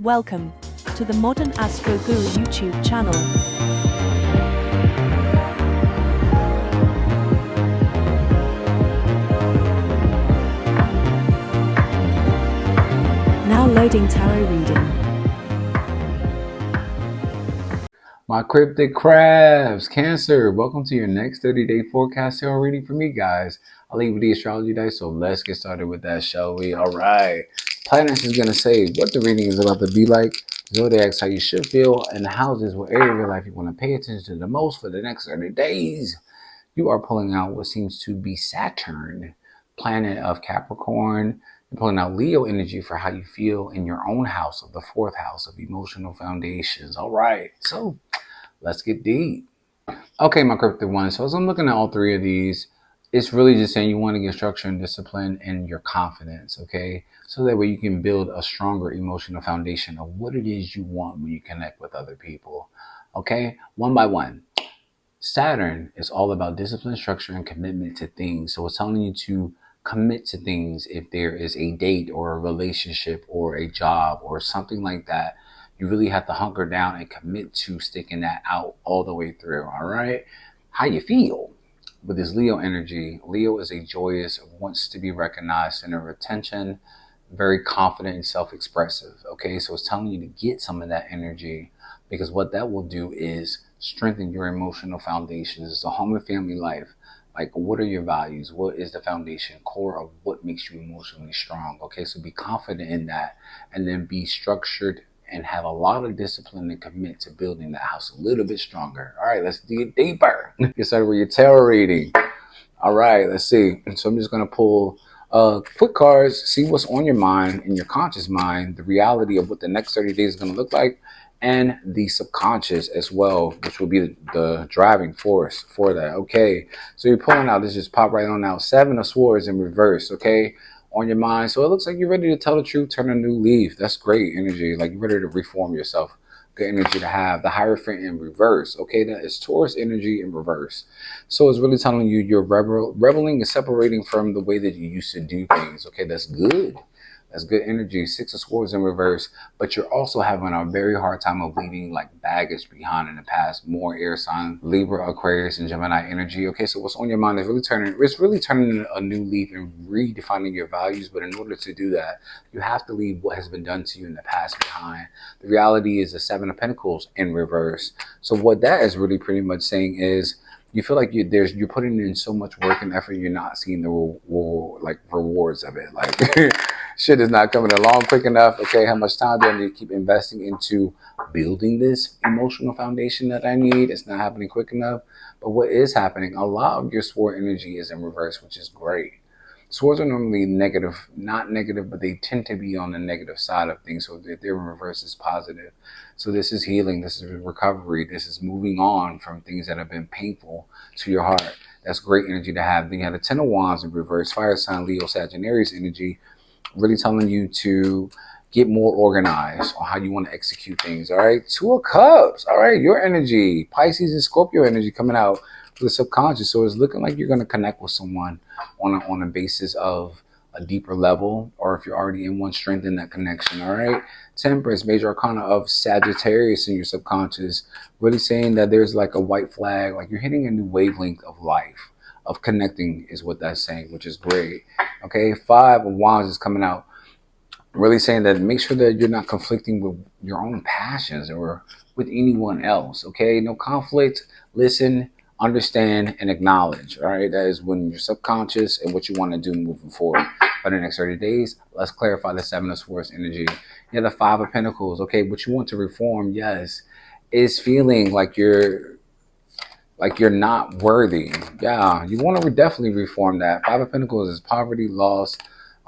Welcome to the Modern Astro Guru YouTube channel. Now loading tarot reading. My cryptic crabs, Cancer, welcome to your next 30-day forecast tarot reading for me, guys. I'll leave with the astrology dice, so let's get started with that, shall we? All right. Planets is going to say what the reading is about to be like. Zodiacs, how you should feel, and the houses, what area of your life you want to pay attention to the most for the next 30 days. You are pulling out what seems to be Saturn, planet of Capricorn. You're pulling out Leo energy for how you feel in your own house of the fourth house of emotional foundations. All right. So let's get deep. Okay, my cryptic one. So as I'm looking at all three of these, it's really just saying you want to get structure and discipline and your confidence, okay? So that way you can build a stronger emotional foundation of what it is you want when you connect with other people, okay? One by one. Saturn is all about discipline, structure, and commitment to things. So it's telling you to commit to things if there is a date or a relationship or a job or something like that. You really have to hunker down and commit to sticking that out all the way through, all right? How you feel with this Leo energy. Leo is a joyous, wants to be recognized, center of attention, very confident and self-expressive, okay? So it's telling you to get some of that energy because what that will do is strengthen your emotional foundations. It's a home and family life. Like, what are your values? What is the foundation core of what makes you emotionally strong? Okay, so be confident in that and then be structured and have a lot of discipline and commit to building that house a little bit stronger. All right, let's dig deeper. Get started with your tarot reading. All right, let's see. So I'm just going to pull quick cards, see what's on your mind, in your conscious mind, the reality of what the next 30 days is going to look like, and the subconscious as well, which will be the driving force for that. Okay, so you're pulling out, this just pop right on out. Seven of Swords in reverse, okay, on your mind. So it looks like you're ready to tell the truth, turn a new leaf. That's great energy, like you're ready to reform yourself. Good energy to have. The Hierophant in reverse, okay, that is Taurus energy in reverse. So it's really telling you you're rebelling and separating from the way that you used to do things. Okay, that's good. That's good energy. Six of Swords in reverse, but you're also having a very hard time of leaving like baggage behind in the past. More air sign, Libra, Aquarius, and Gemini energy. Okay, so what's on your mind is really turning a new leaf and redefining your values. But in order to do that, you have to leave what has been done to you in the past behind. The reality is the Seven of Pentacles in reverse. So what that is really pretty much saying is you feel like you're putting in so much work and effort, you're not seeing the rewards of it. Like shit is not coming along quick enough. Okay, how much time do I need to keep investing into building this emotional foundation that I need? It's not happening quick enough. But what is happening? A lot of your sword energy is in reverse, which is great. Swords are normally negative, not negative, but they tend to be on the negative side of things. So if they're in reverse, it's positive. So this is healing, this is recovery, this is moving on from things that have been painful to your heart. That's great energy to have. Then you have the Ten of Wands in reverse, fire sign, Leo, Sagittarius energy, really telling you to get more organized on how you want to execute things. All right, Two of Cups. All right, your energy, Pisces and Scorpio energy coming out for the subconscious. So it's looking like you're going to connect with someone on a basis of a deeper level, or if you're already in one, strengthen that connection. All right, Temperance, major arcana of Sagittarius in your subconscious, really saying that there's like a white flag, like you're hitting a new wavelength of life, of connecting is what that's saying, which is great. Okay, Five of Wands is coming out, really saying that make sure that you're not conflicting with your own passions or with anyone else. Okay, no conflict. Listen, understand, and acknowledge. All right, that is when your subconscious and what you want to do moving forward for the next 30 days. Let's clarify the Seven of Swords energy. You have the Five of Pentacles. Okay, what you want to reform, yes, is feeling like you're not worthy. Yeah, you want to definitely reform that. Five of Pentacles is poverty, loss,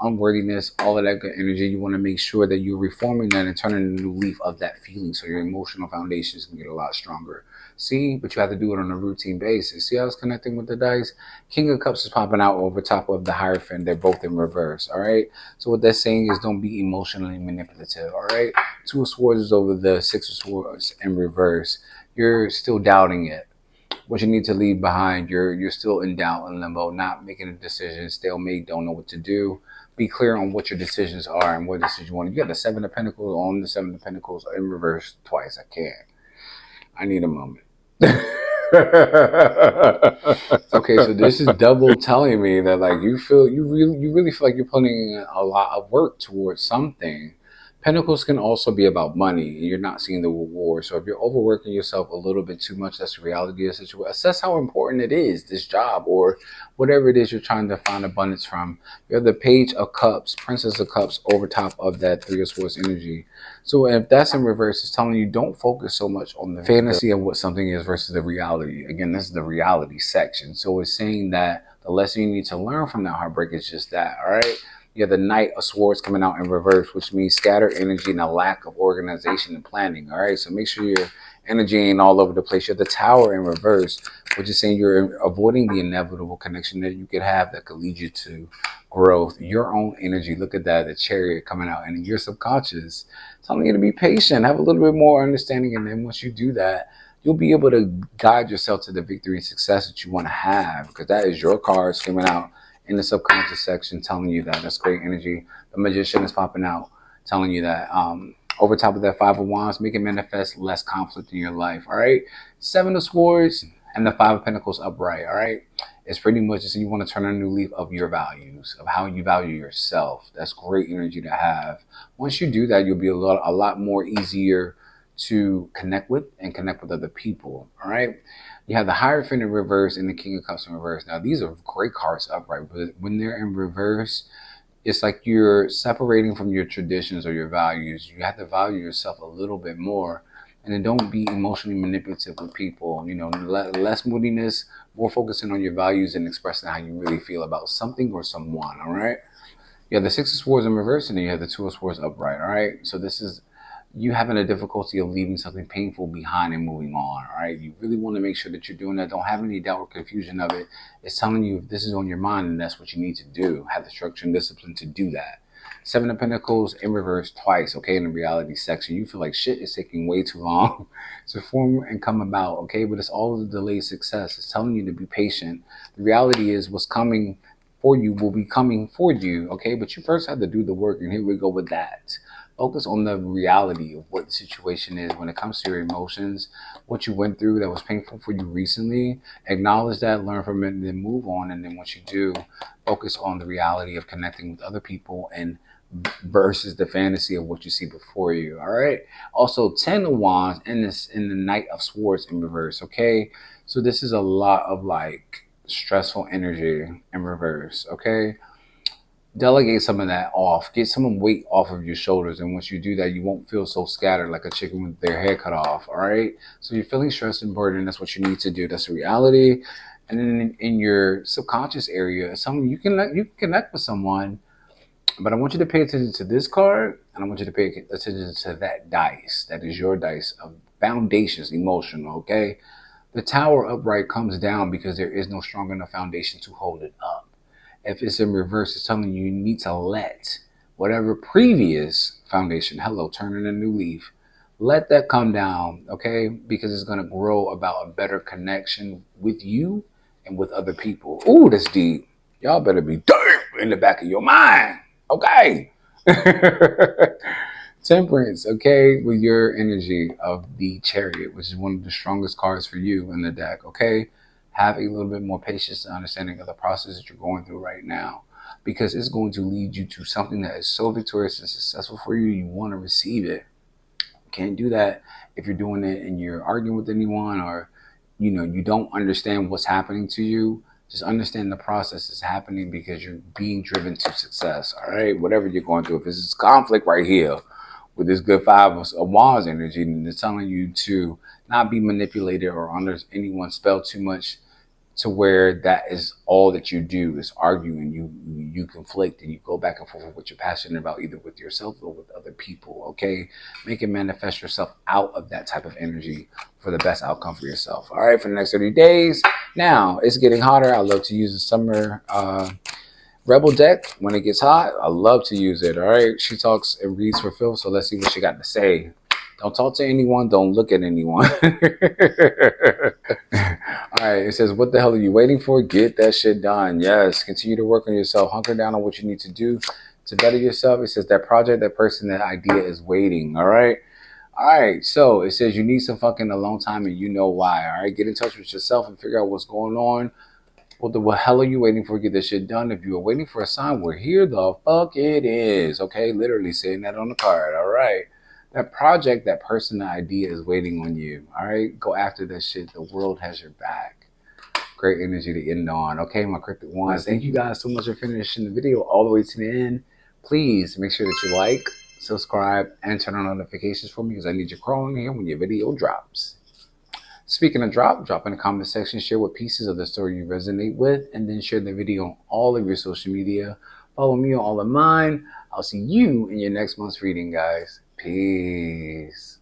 unworthiness, all of that good energy. You want to make sure that you're reforming that and turning a new leaf of that feeling so your emotional foundations can get a lot stronger. See, but you have to do it on a routine basis. See how it's connecting with the dice? King of Cups is popping out over top of the Hierophant. They're both in reverse, all right? So what that's saying is don't be emotionally manipulative, all right? Two of Swords is over the Six of Swords in reverse. You're still doubting it. What you need to leave behind, you're still in doubt and limbo, not making a decision, stalemate, don't know what to do. be clear on what your decisions are and what decision you want. You got the Seven of Pentacles on the Seven of Pentacles in reverse twice. I need a moment. Okay, so this is double telling me that like you really feel like you're putting in a lot of work towards something. Pentacles can also be about money. You're not seeing the reward. So if you're overworking yourself a little bit too much, that's the reality of the situation. Assess how important it is, this job or whatever it is you're trying to find abundance from. You have the Page of Cups, Princess of Cups over top of that Three of Swords energy. So if that's in reverse, it's telling you don't focus so much on the fantasy of what something is versus the reality. Again, this is the reality section. So it's saying that the lesson you need to learn from that heartbreak is just that, all right? You have the Knight of Swords coming out in reverse, which means scattered energy and a lack of organization and planning. All right, so make sure your energy ain't all over the place. You have the Tower in reverse, which is saying you're avoiding the inevitable connection that you could have that could lead you to growth. Your own energy. Look at that, the Chariot coming out, and your subconscious telling you to be patient, have a little bit more understanding, and then once you do that, you'll be able to guide yourself to the victory and success that you want to have, because that is your cards coming out in the subconscious section telling you that. That's great energy. The Magician is popping out telling you that. Over top of that Five of Wands, make it manifest less conflict in your life. All right, Seven of Swords and the Five of Pentacles upright. All right, it's pretty much just you want to turn a new leaf of your values, of how you value yourself. That's great energy to have. Once you do that, you'll be a lot more easier to connect with and connect with other people. All right, you have the Hierophant in reverse and the King of Cups in reverse. Now these are great cards upright, but when they're in reverse, it's like you're separating from your traditions or your values. You have to value yourself a little bit more, and then don't be emotionally manipulative with people. You know, less moodiness, more focusing on your values and expressing how you really feel about something or someone. All right, you have the Six of Swords in reverse, and then you have the Two of Swords upright. All right, so this is you having a difficulty of leaving something painful behind and moving on. All right, you really want to make sure that you're doing that. Don't have any doubt or confusion of it. It's telling you if this is on your mind, and that's what you need to do. Have the structure and discipline to do that. Seven of Pentacles in reverse twice. Okay, in the reality section, you feel like shit is taking way too long to form and come about. Okay, but it's all the delayed success. It's telling you to be patient. The reality is what's coming for you will be coming for you. Okay, but you first have to do the work, and here we go with that. Focus on the reality of what the situation is when it comes to your emotions, what you went through that was painful for you recently. Acknowledge that, learn from it, and then move on. And then once you do, focus on the reality of connecting with other people and versus the fantasy of what you see before you. All right. Also, 10 of Wands in the Knight of Swords in reverse. Okay. So this is a lot of like stressful energy in reverse. Okay. Delegate some of that off. Get some weight off of your shoulders, and once you do that, you won't feel so scattered like a chicken with their head cut off. All right, so you're feeling stressed and burdened. That's what you need to do. That's the reality. And then in your subconscious area, you can connect with someone, but I want you to pay attention to this card, and I want you to pay attention to that dice. That is your dice of foundations, emotional. Okay, the Tower upright comes down because there is no strong enough foundation to hold it up. If it's in reverse, it's telling you need to let whatever previous foundation, turning a new leaf, let that come down, okay? Because it's going to grow about a better connection with you and with other people. Ooh, that's deep. Y'all better be deep in the back of your mind, okay? Temperance, okay, with your energy of the Chariot, which is one of the strongest cards for you in the deck, okay? Have a little bit more patience and understanding of the process that you're going through right now, because it's going to lead you to something that is so victorious and successful for you. You want to receive it. You can't do that if you're doing it and you're arguing with anyone, or you don't understand what's happening to you. Just understand the process is happening because you're being driven to success. All right, whatever you're going through, if this is conflict right here with this good Five of Wands energy, and it's telling you to not be manipulated or under anyone's spell too much, to where that is all that you do is argue, and you conflict, and you go back and forth with what you're passionate about, either with yourself or with other people. Okay, make it manifest yourself out of that type of energy for the best outcome for yourself. All right, for the next 30 days. Now it's getting hotter. I love to use the summer Rebel deck when it gets hot. I love to use it. All right, she talks and reads for Phil, so let's see what she got to say. Don't talk to anyone. Don't look at anyone. All right, it says, what the hell are you waiting for? Get that shit done. Yes, continue to work on yourself. Hunker down on what you need to do. to better yourself. It says that project, that person, that idea is waiting. All right. All right. So it says you need some fucking alone time and you know why. All right. Get in touch with yourself and figure out what's going on. What the hell are you waiting for? Get this shit done. If you are waiting for a sign, well, here the fuck it is. Okay. Literally saying that on the card. All right. That project, that person, that idea is waiting on you. All right. Go after that shit. The world has your back. Great energy to end on. Okay, my cryptic ones. Thank you guys so much for finishing the video all the way to the end. Please make sure that you like, subscribe, and turn on notifications for me because I need you crawling here when your video drops. Speaking of drop in the comment section, share what pieces of the story you resonate with, and then share the video on all of your social media. Follow me on all of mine. I'll see you in your next month's reading, guys. Peace.